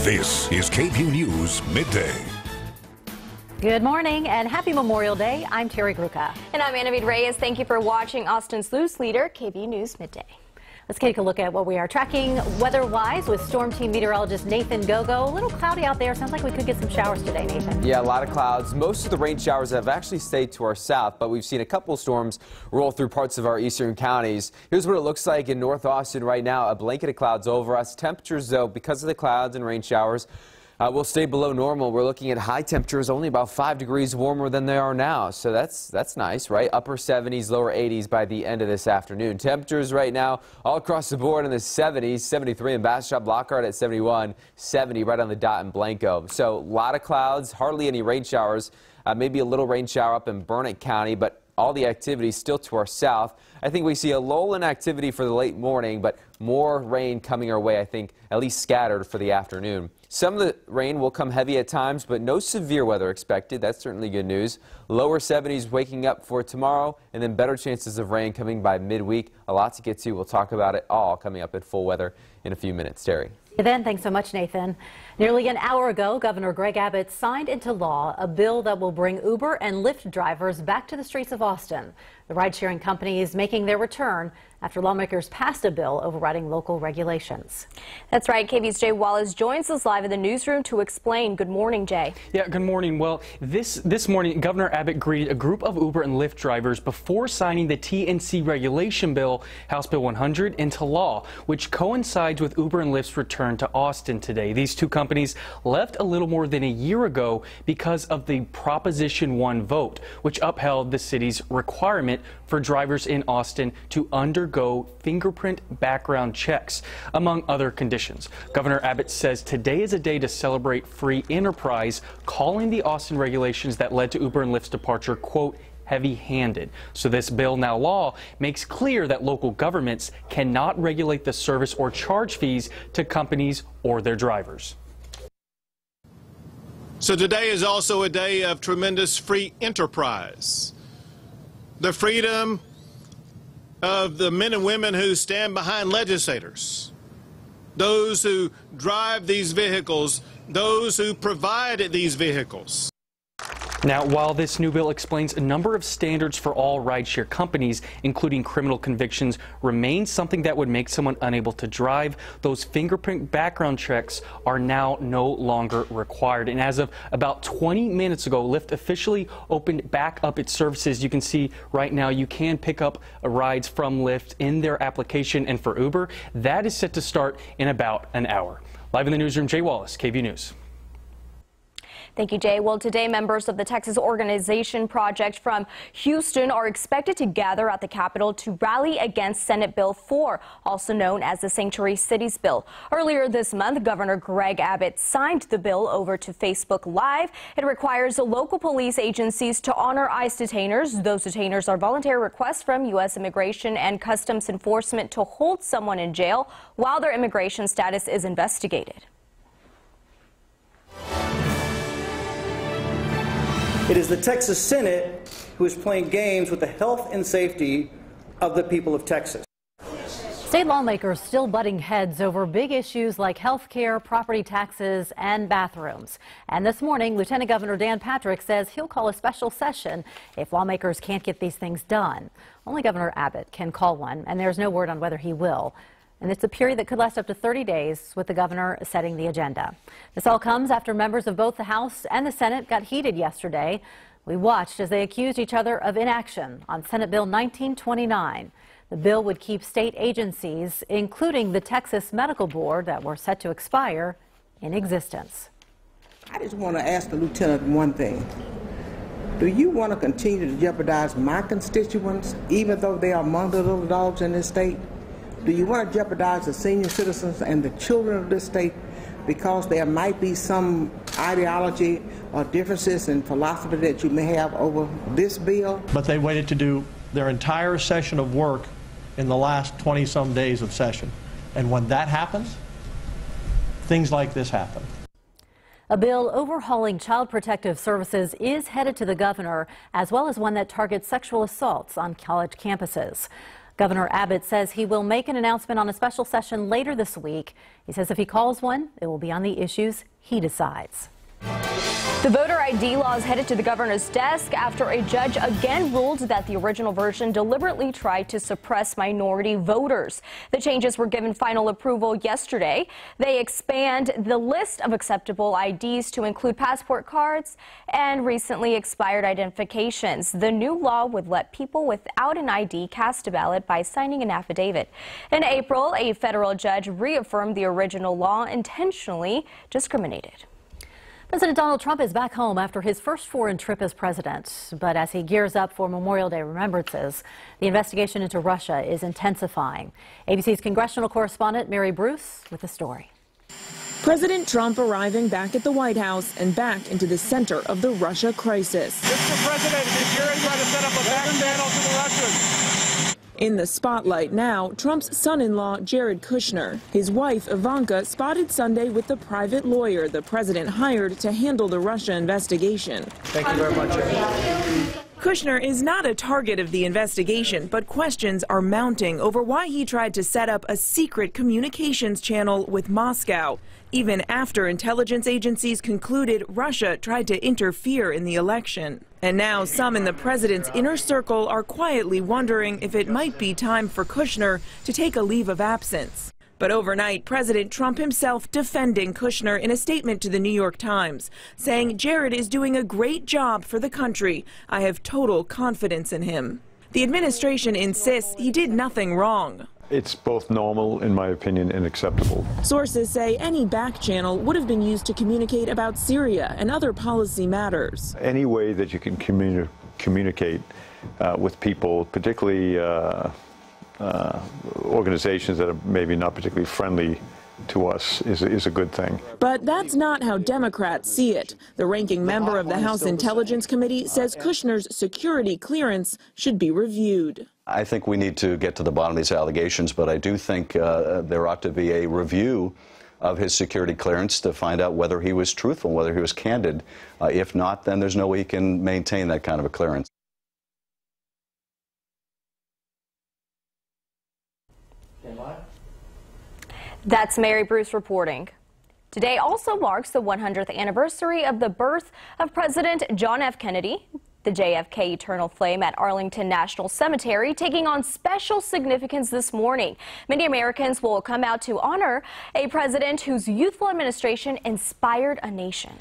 This is KVUE News Midday. Good morning and happy Memorial Day. I'm Terry Gruca. And I'm Anna Reyes. Thank you for watching Austin's News Leader, KVUE News Midday. Let's take a look at what we are tracking weather-wise with Storm Team meteorologist Nathan Gogo. A little cloudy out there. Sounds like we could get some showers today, Nathan. Yeah, a lot of clouds. Most of the rain showers have actually stayed to our south, but we've seen a couple storms roll through parts of our eastern counties. Here's what it looks like in North Austin right now. A blanket of clouds over us. Temperatures, though, because of the clouds and rain showers, will stay below normal. We're looking at high temperatures only about 5 degrees warmer than they are now. So that's nice, right? Upper 70s, lower 80s by the end of this afternoon. Temperatures right now all across the board in the 70s, 73 in Bastrop, Lockhart at 71, 70 right on the dot in Blanco. So a lot of clouds, hardly any rain showers, maybe a little rain shower up in Burnett County, but all the activity still to our south. I think we see a lull in activity for the late morning, but more rain coming our way, I think, at least scattered for the afternoon. Some of the rain will come heavy at times, but no severe weather expected. That's certainly good news. Lower 70s waking up for tomorrow, and then better chances of rain coming by midweek. A lot to get to. We'll talk about it all coming up at full weather in a few minutes. Terry. Thanks so much, Nathan. Nearly an hour ago, Governor Greg Abbott signed into law a bill that will bring Uber and Lyft drivers back to the streets of Austin. The ride-sharing company is making their return after lawmakers passed a bill overriding local regulations. That's right. KVUE's Jay Wallace joins us live in the newsroom to explain. Good morning, Jay. Yeah, good morning. Well, this morning, Governor Abbott greeted a group of Uber and Lyft drivers before signing the TNC regulation bill, House Bill 100, into law, which coincides with Uber and Lyft's return to Austin today. These two companies left a little more than a year ago because of the Proposition 1 vote, which upheld the city's requirement for drivers in Austin to undergo fingerprint background checks, among other conditions. Governor Abbott says today is a day to celebrate free enterprise, calling the Austin regulations that led to Uber and Lyft's departure, quote, heavy-handed. So this bill, now law, makes clear that local governments cannot regulate the service or charge fees to companies or their drivers. So today is also a day of tremendous free enterprise. The freedom of the men and women who stand behind legislators, those who drive these vehicles, those who provide these vehicles. Now, while this new bill explains a number of standards for all rideshare companies, including criminal convictions, remains something that would make someone unable to drive, those fingerprint background checks are now no longer required. And as of about 20 minutes ago, Lyft officially opened back up its services. You can see right now you can pick up rides from Lyft in their application, and for Uber, that is set to start in about an hour. Live in the newsroom, Jay Wallace, KVUE News. Thank you, Jay. Well, today, members of the Texas Organization Project from Houston are expected to gather at the Capitol to rally against Senate Bill 4, also known as the Sanctuary Cities Bill. Earlier this month, Governor Greg Abbott signed the bill over to Facebook Live. It requires local police agencies to honor ICE detainers. Those detainers are voluntary requests from U.S. Immigration and Customs Enforcement to hold someone in jail while their immigration status is investigated. It is the Texas Senate who is playing games with the health and safety of the people of Texas. State lawmakers still butting heads over big issues like health care, property taxes, and bathrooms. And this morning, Lieutenant Governor Dan Patrick says he'll call a special session if lawmakers can't get these things done. Only Governor Abbott can call one, and there's no word on whether he will. And it's a period that could last up to 30 days, with the governor setting the agenda. This all comes after members of both the House and the Senate got heated yesterday. We watched as they accused each other of inaction on Senate Bill 1929. The bill would keep state agencies, including the Texas Medical Board that were set to expire, in existence. I just want to ask the lieutenant one thing. Do you want to continue to jeopardize my constituents, even though they are among the little dogs in this state? Do you want to jeopardize the senior citizens and the children of this state because there might be some ideology or differences in philosophy that you may have over this bill? But they waited to do their entire session of work in the last 20-some days of session. And when that happens, things like this happen. A bill overhauling child protective services is headed to the governor, as well as one that targets sexual assaults on college campuses. Governor Abbott says he will make an announcement on a special session later this week. He says if he calls one, it will be on the issues he decides. The voter ID law is headed to the governor's desk after a judge again ruled that the original version deliberately tried to suppress minority voters. The changes were given final approval yesterday. They expand the list of acceptable IDs to include passport cards and recently expired identifications. The new law would let people without an ID cast a ballot by signing an affidavit. In April, a federal judge reaffirmed the original law intentionally discriminated. President Donald Trump is back home after his first foreign trip as president. But as he gears up for Memorial Day remembrances, the investigation into Russia is intensifying. ABC's congressional correspondent Mary Bruce with the story. President Trump arriving back at the White House and back into the center of the Russia crisis. Mr. President, is Jared trying to set up a back channel to the Russians? In the spotlight now, Trump's son-in-law, Jared Kushner. His wife, Ivanka, spotted Sunday with the private lawyer the president hired to handle the Russia investigation. Thank you very much. Kushner is not a target of the investigation, but questions are mounting over why he tried to set up a secret communications channel with Moscow, even after intelligence agencies concluded Russia tried to interfere in the election. And now some in the president's inner circle are quietly wondering if it might be time for Kushner to take a leave of absence. But overnight, President Trump himself defending Kushner in a statement to the New York Times, saying Jared is doing a great job for the country. I have total confidence in him. The administration insists he did nothing wrong. It's both normal, in my opinion, and acceptable. Sources say any back channel would have been used to communicate about Syria and other policy matters. Any way that you can communicate with people, particularly organizations that are maybe not particularly friendly to us, is a good thing. But that's not how Democrats see it. The ranking member of the House Intelligence Committee says Kushner's security clearance should be reviewed. I think we need to get to the bottom of these allegations, but I do think there ought to be a review of his security clearance to find out whether he was truthful, whether he was candid. If not, then there's no way he can maintain that kind of a clearance. That's Mary Bruce reporting. Today also marks the 100th anniversary of the birth of President John F. Kennedy. The JFK Eternal Flame at Arlington National Cemetery taking on special significance this morning. Many Americans will come out to honor a president whose youthful administration inspired a nation.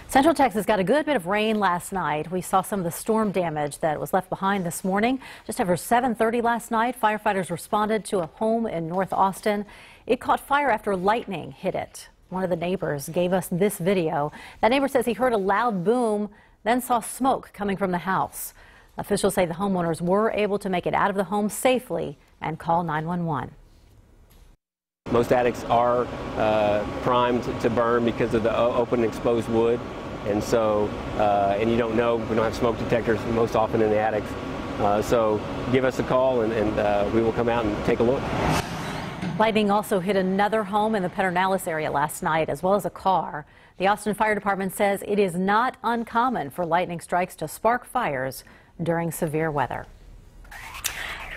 Central Texas got a good bit of rain last night. We saw some of the storm damage that was left behind this morning. Just after 7:30 last night, firefighters responded to a home in North Austin. It caught fire after lightning hit it. One of the neighbors gave us this video. That neighbor says he heard a loud boom, then saw smoke coming from the house. Officials say the homeowners were able to make it out of the home safely and call 911. Most attics are primed to burn because of the open and exposed wood. And so, and you don't know, we don't have smoke detectors most often in the attics. So give us a call and we will come out and take a look. Lightning also hit another home in the Pedernales area last night, as well as a car. The Austin Fire Department says it is not uncommon for lightning strikes to spark fires during severe weather.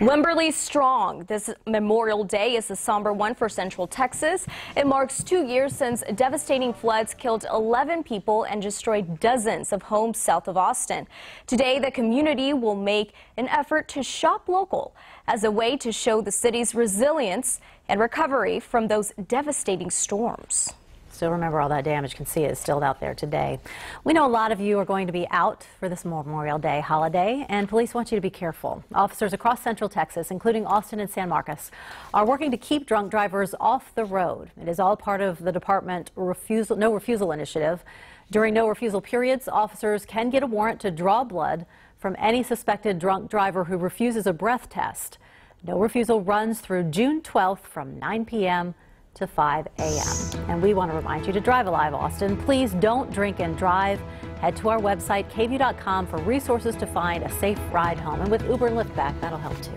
Limberly strong. This Memorial Day is a somber one for Central Texas. It marks 2 years since devastating floods killed 11 people and destroyed dozens of homes south of Austin. Today, the community will make an effort to shop local as a way to show the city's resilience and recovery from those devastating storms. Still remember all that damage. You can see it is still out there today. We know a lot of you are going to be out for this Memorial Day holiday, and police want you to be careful. Officers across Central Texas, including Austin and San Marcos, are working to keep drunk drivers off the road. It is all part of the department no refusal initiative. During no refusal periods, officers can get a warrant to draw blood from any suspected drunk driver who refuses a breath test. No refusal runs through June 12th from 9 p.m. to 5 a.m. And we want to remind you to drive alive, Austin. Please don't drink and drive. Head to our website, KVUE.com, for resources to find a safe ride home. And with Uber and Lyft back, that'll help too.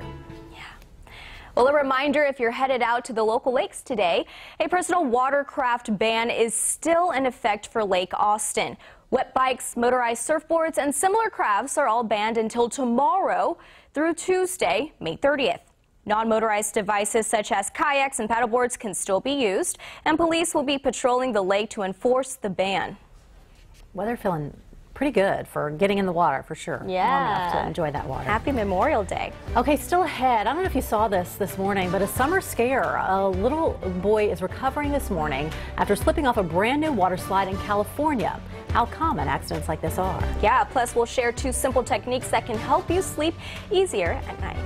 Well, a reminder, if you're headed out to the local lakes today, a personal watercraft ban is still in effect for Lake Austin. Wet bikes, motorized surfboards, and similar crafts are all banned until tomorrow through Tuesday, May 30th. Non-motorized devices such as kayaks and paddleboards can still be used, and police will be patrolling the lake to enforce the ban. Weather feeling pretty good for getting in the water, for sure. Yeah. Warm enough to enjoy that water. Happy Memorial Day. Okay, still ahead. I don't know if you saw this morning, but a summer scare. A little boy is recovering this morning after slipping off a brand new water slide in California. How common accidents like this are. Yeah, plus we'll share 2 simple techniques that can help you sleep easier at night.